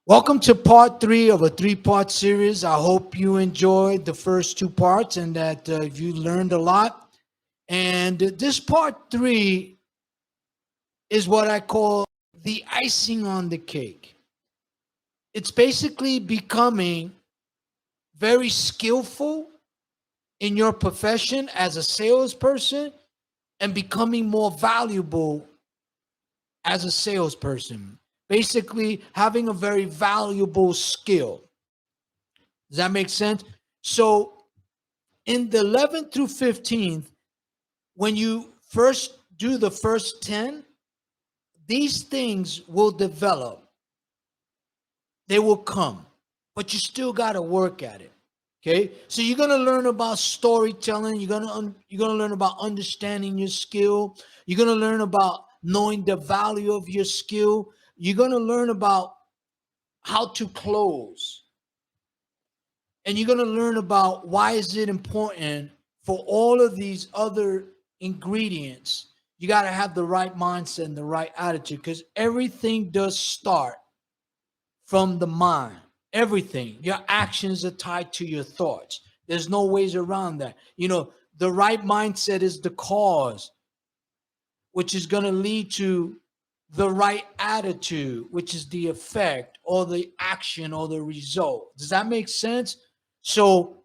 Welcome to part 3 of a 3-part series. I hope you enjoyed the first 2 parts and that you learned a lot. And this part 3 is what I call the icing on the cake. It's basically becoming very skillful in your profession as a salesperson and becoming more valuable as a salesperson. Basically, having a very valuable skill. Does that make sense? So, in the 11th through 15th, when you first do the first 10, these things will develop. They will come, but you still got to work at it. Okay? So you're going to learn about storytelling, you're going to learn about understanding your skill, you're going to learn about knowing the value of your skill. You're going to learn about how to close. And you're going to learn about why is it important for all of these other ingredients. You got to have the right mindset and the right attitude, because everything does start from the mind. Everything. Your actions are tied to your thoughts. There's no ways around that. You know, the right mindset is the cause, which is going to lead to the right attitude, which is the effect or the action or the result. Does that make sense? So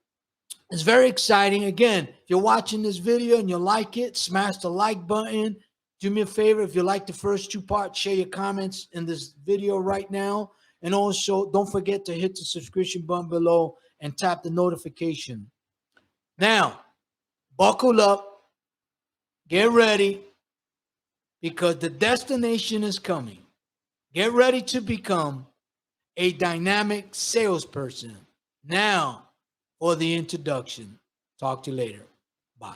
it's very exciting. Again, if you're watching this video and you like it, smash the like button. Do me a favor. If you like the first 2 parts, share your comments in this video right now. And also, don't forget to hit the subscription button below and tap the notification. Now, buckle up. Get ready, because the destination is coming. Get ready to become a dynamic salesperson. Now, for the introduction. Talk to you later. Bye.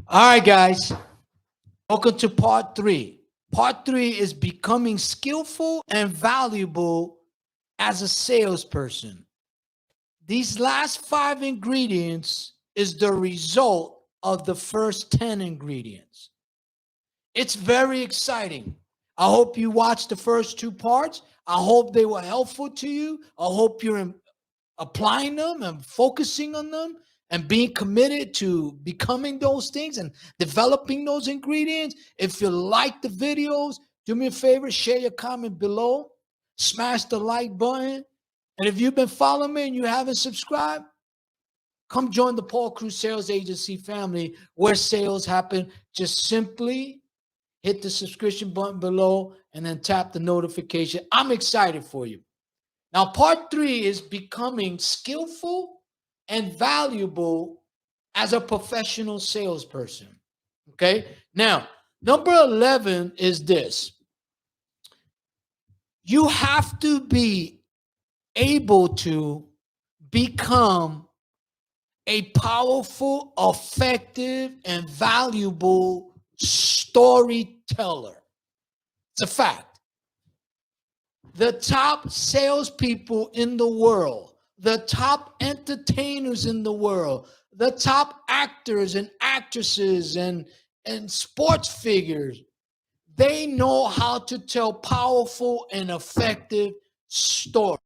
All right, guys. Welcome to part 3. Part 3 is becoming skillful and valuable as a salesperson. These last 5 ingredients is the result of the first 10 ingredients. It's very exciting. I hope you watched the first 2 parts. I hope they were helpful to you. I hope you're applying them and focusing on them and being committed to becoming those things and developing those ingredients. If you like the videos, do me a favor, share your comment below, smash the like button. And if you've been following me and you haven't subscribed, come join the Paul Cruz Sales Agency family where sales happen. Just simply hit the subscription button below and then tap the notification. I'm excited for you. Now, part 3 is becoming skillful and valuable as a professional salesperson. Okay. Now, number 11 is this. You have to be able to become a powerful, effective, and valuable storyteller. It's a fact. The top salespeople in the world, the top entertainers in the world, the top actors and actresses and sports figures, they know how to tell powerful and effective stories.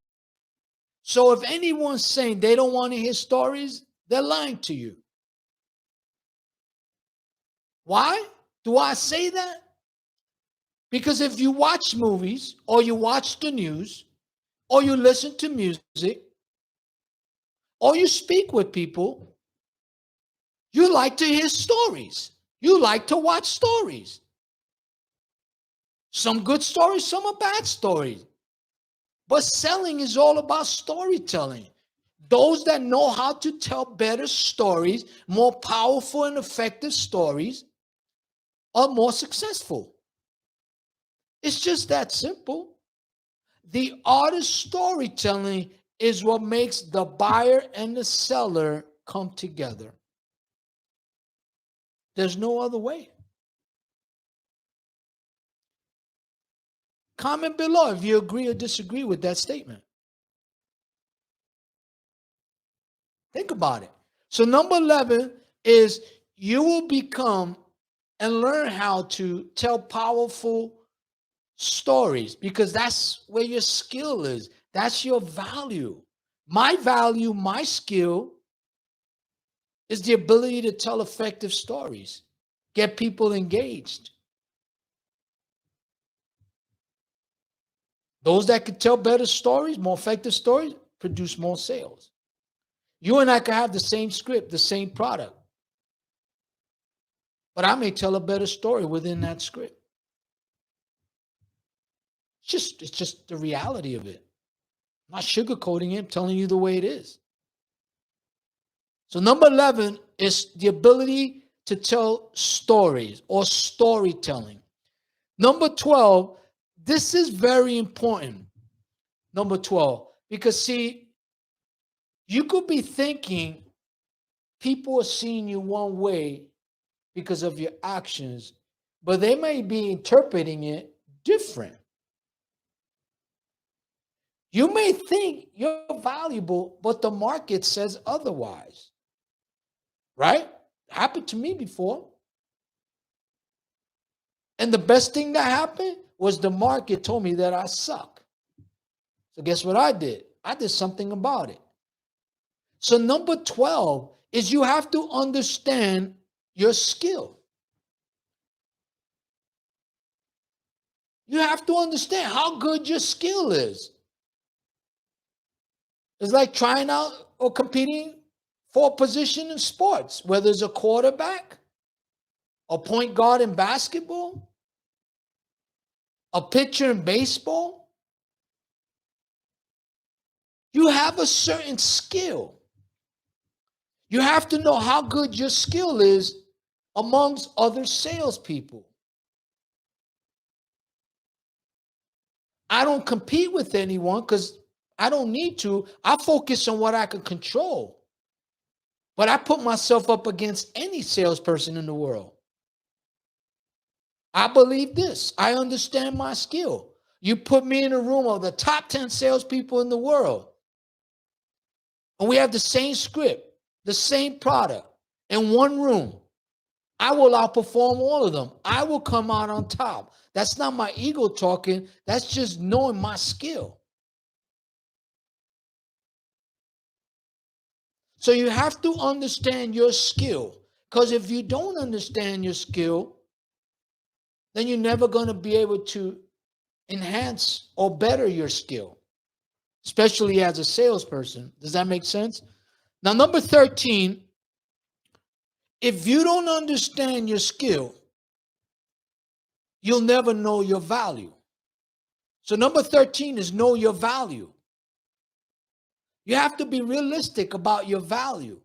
So if anyone's saying they don't want to hear stories, they're lying to you. Why do I say that? Because if you watch movies or you watch the news or you listen to music or you speak with people, you like to hear stories. You like to watch stories. Some good stories, some are bad stories. But selling is all about storytelling. Those that know how to tell better stories, more powerful and effective stories, are more successful. It's just that simple. The art of storytelling is what makes the buyer and the seller come together. There's no other way. Comment below if you agree or disagree with that statement. Think about it. So number 11 is you will become and learn how to tell powerful stories, because that's where your skill is. That's your value. My value, my skill is the ability to tell effective stories, get people engaged. Those that can tell better stories, more effective stories, produce more sales. You and I can have the same script, the same product, but I may tell a better story within that script. It's just the reality of it. I'm not sugarcoating it, I'm telling you the way it is. So number 11 is the ability to tell stories or storytelling. Number 12, this is very important. Number 12, because see, you could be thinking people are seeing you one way because of your actions, but they may be interpreting it different. You may think you're valuable, but the market says otherwise. Right? Happened to me before. And the best thing that happened was the market told me that I suck. So guess what I did? I did something about it. So number 12 is you have to understand your skill. You have to understand how good your skill is. It's like trying out or competing for a position in sports, whether it's a quarterback, a point guard in basketball, a pitcher in baseball. You have a certain skill. You have to know how good your skill is amongst other salespeople. I don't compete with anyone because I don't need to. I focus on what I can control. But I put myself up against any salesperson in the world. I believe this. I understand my skill. You put me in a room of the top 10 salespeople in the world, and we have the same script, the same product in one room. I will outperform all of them. I will come out on top. That's not my ego talking. That's just knowing my skill. So you have to understand your skill, because if you don't understand your skill, then you're never going to be able to enhance or better your skill, especially as a salesperson. Does that make sense? Now, number 13, if you don't understand your skill, you'll never know your value. So number 13 is know your value. You have to be realistic about your value.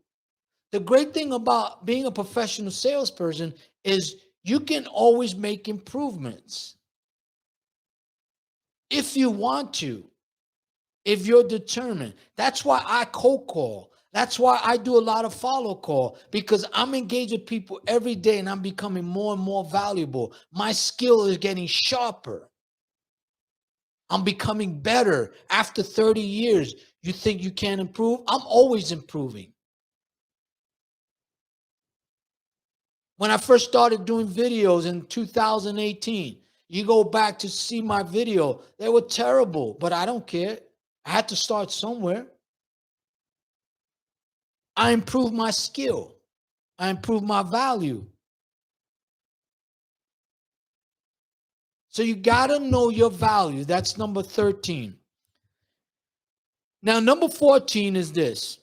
The great thing about being a professional salesperson is you can always make improvements if you want to, if you're determined. That's why I cold call. That's why I do a lot of follow call, because I'm engaged with people every day and I'm becoming more and more valuable. My skill is getting sharper. I'm becoming better. After 30 years, you think you can't improve? I'm always improving. When I first started doing videos in 2018, you go back to see my video, they were terrible, but I don't care. I had to start somewhere. I improved my skill. I improved my value. So you got to know your value. That's number 13. Now, number 14 is this.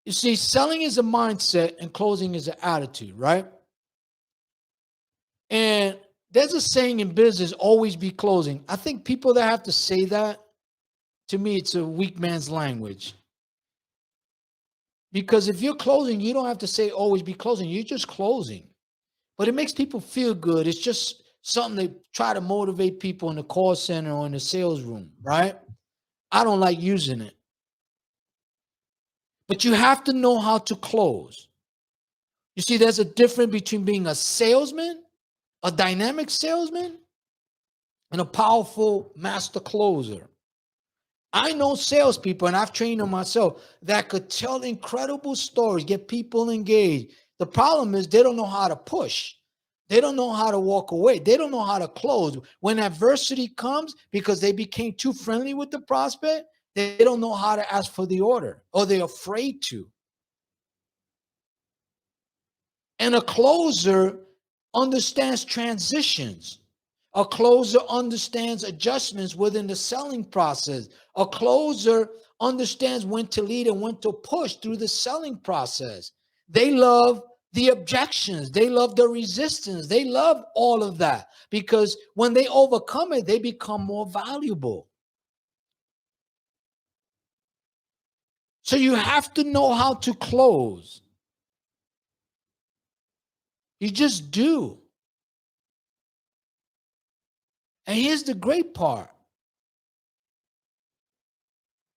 You see, selling is a mindset and closing is an attitude, right? And there's a saying in business, always be closing. I think people that have to say that, to me, it's a weak man's language. Because if you're closing, you don't have to say always be closing. You're just closing. But it makes people feel good. It's just something to try to motivate people in the call center or in the sales room, right? I don't like using it. But you have to know how to close. You see, there's a difference between being a salesman, a dynamic salesman, and a powerful master closer. I know salespeople, and I've trained them myself, that could tell incredible stories, get people engaged. The problem is they don't know how to push. They don't know how to walk away. They don't know how to close. When adversity comes, because they became too friendly with the prospect, they don't know how to ask for the order, or they're afraid to. And a closer understands transitions. A closer understands adjustments within the selling process. A closer understands when to lead and when to push through the selling process. They love the objections. They love the resistance. They love all of that, because when they overcome it, they become more valuable. So you have to know how to close. You just do. And here's the great part.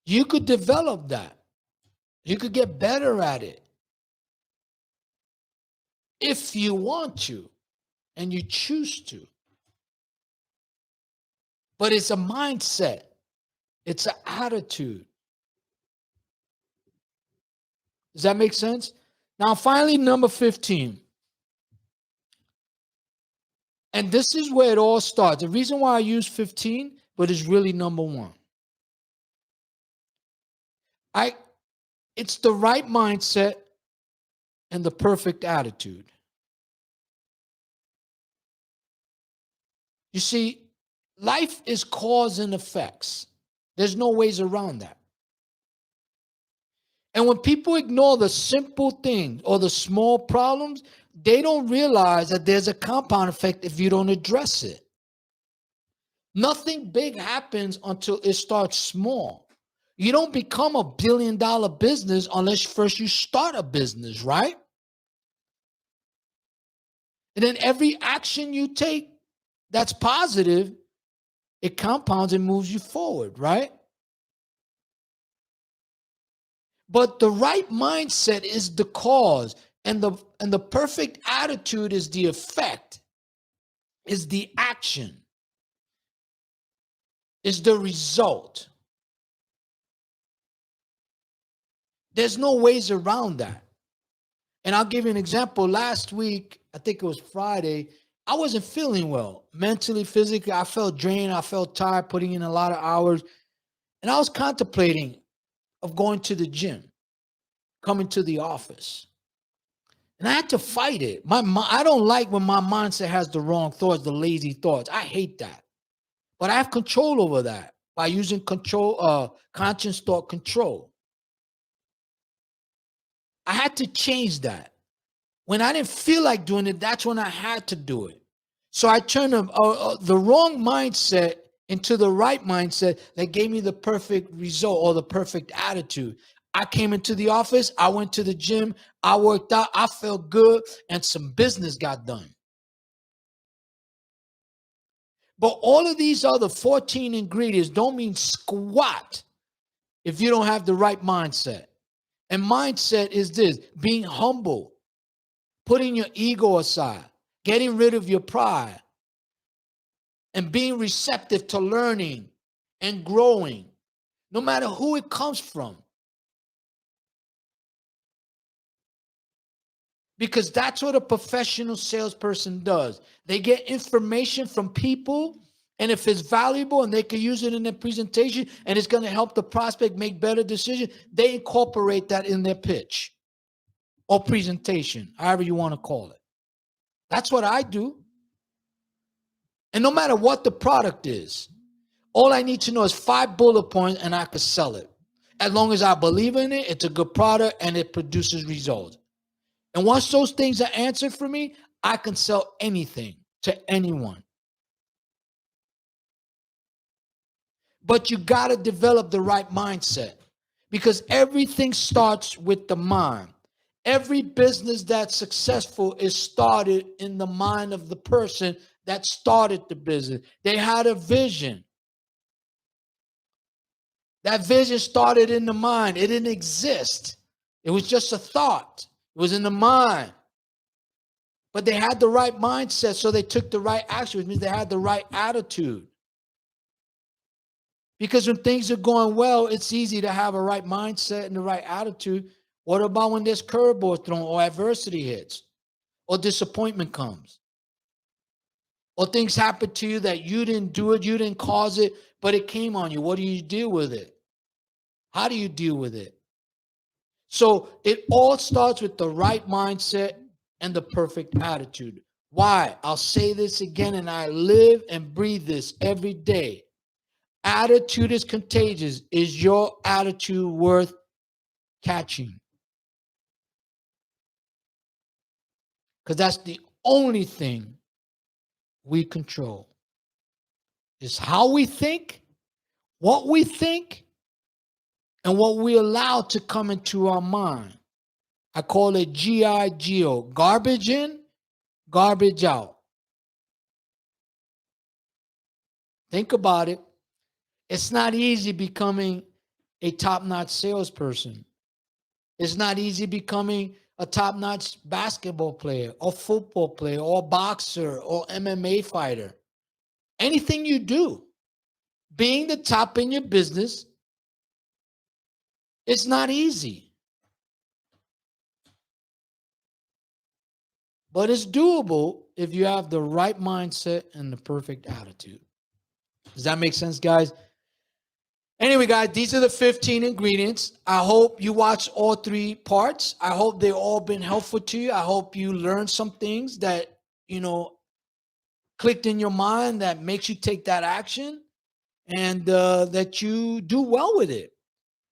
You could develop that. You could get better at it if you want to and you choose to. But it's a mindset. It's an attitude. Does that make sense? Now, finally, number 15. And this is where it all starts. The reason why I use 15, but it's really number 1. It's the right mindset and the perfect attitude. You see, life is cause and effects. There's no ways around that. And when people ignore the simple things or the small problems, they don't realize that there's a compound effect if you don't address it. Nothing big happens until it starts small. You don't become $1 billion business unless first you start a business, right? And then every action you take that's positive, it compounds and moves you forward, right? But the right mindset is the cause, and the perfect attitude is the effect, is the action, is the result. There's no ways around that. And I'll give you an example. Last week, I think it was Friday, I wasn't feeling well, mentally, physically. I felt drained. I felt tired, putting in a lot of hours. And I was contemplating of going to the gym, coming to the office. And I had to fight it. I don't like when my mindset has the wrong thoughts, the lazy thoughts. I hate that. But I have control over that by using conscious thought control. I had to change that. When I didn't feel like doing it, that's when I had to do it. So I turned the wrong mindset into the right mindset that gave me the perfect result, or the perfect attitude. I came into the office, I went to the gym, I worked out, I felt good, and some business got done. But all of these other 14 ingredients don't mean squat if you don't have the right mindset. And mindset is this: being humble, putting your ego aside, getting rid of your pride, and being receptive to learning and growing, no matter who it comes from. Because that's what a professional salesperson does. They get information from people, and if it's valuable and they can use it in their presentation and it's going to help the prospect make better decisions, they incorporate that in their pitch or presentation, however you want to call it. That's what I do. And no matter what the product is, all I need to know is 5 bullet points and I can sell it. As long as I believe in it, it's a good product and it produces results. And once those things are answered for me, I can sell anything to anyone. But you got to develop the right mindset, because everything starts with the mind. Every business that's successful is started in the mind of the person that started the business. They had a vision. That vision started in the mind. It didn't exist. It was just a thought. It was in the mind. But they had the right mindset, so they took the right action, which means they had the right attitude. Because when things are going well, it's easy to have a right mindset and the right attitude. What about when there's curveballs thrown or adversity hits or disappointment comes? Or things happen to you that you didn't do it, you didn't cause it, but it came on you. What do you deal with it? How do you deal with it? So it all starts with the right mindset and the perfect attitude. Why? I'll say this again, and I live and breathe this every day. Attitude is contagious. Is your attitude worth catching? Because that's the only thing we control. Is how we think, what we think, and what we allow to come into our mind. I call it GIGO, garbage in, garbage out. Think about it. It's not easy becoming a top-notch salesperson. It's not easy becoming a top-notch basketball player or football player or boxer or MMA fighter. Anything you do, being the top in your business, it's not easy. But it's doable if you have the right mindset and the perfect attitude. Does that make sense, guys? Anyway, guys, these are the 15 ingredients. I hope you watch all 3 parts. I hope they've all been helpful to you. I hope you learned some things that, clicked in your mind that makes you take that action and that you do well with it.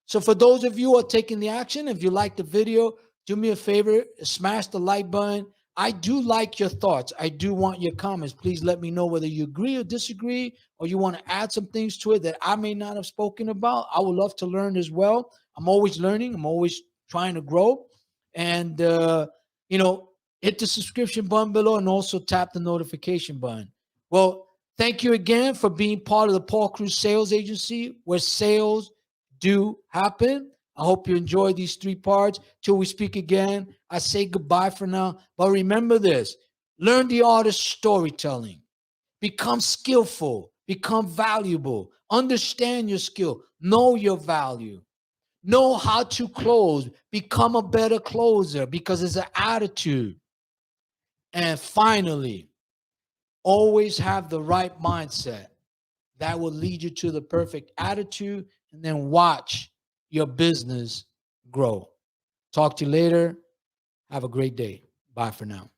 So for those of you who are taking the action, if you like the video, do me a favor, smash the like button. I do like your thoughts. I do want your comments. Please let me know whether you agree or disagree, or you want to add some things to it that I may not have spoken about. I would love to learn as well. I'm always learning. I'm always trying to grow. And, hit the subscription button below and also tap the notification button. Well, thank you again for being part of the Paul Cruz Sales Agency, where sales do happen. I hope you enjoyed these 3 parts. Till we speak again, I say goodbye for now. But remember this, learn the art of storytelling. Become skillful. Become valuable. Understand your skill. Know your value. Know how to close. Become a better closer because it's an attitude. And finally, always have the right mindset. That will lead you to the perfect attitude, and then watch your business grow. Talk to you later. Have a great day. Bye for now.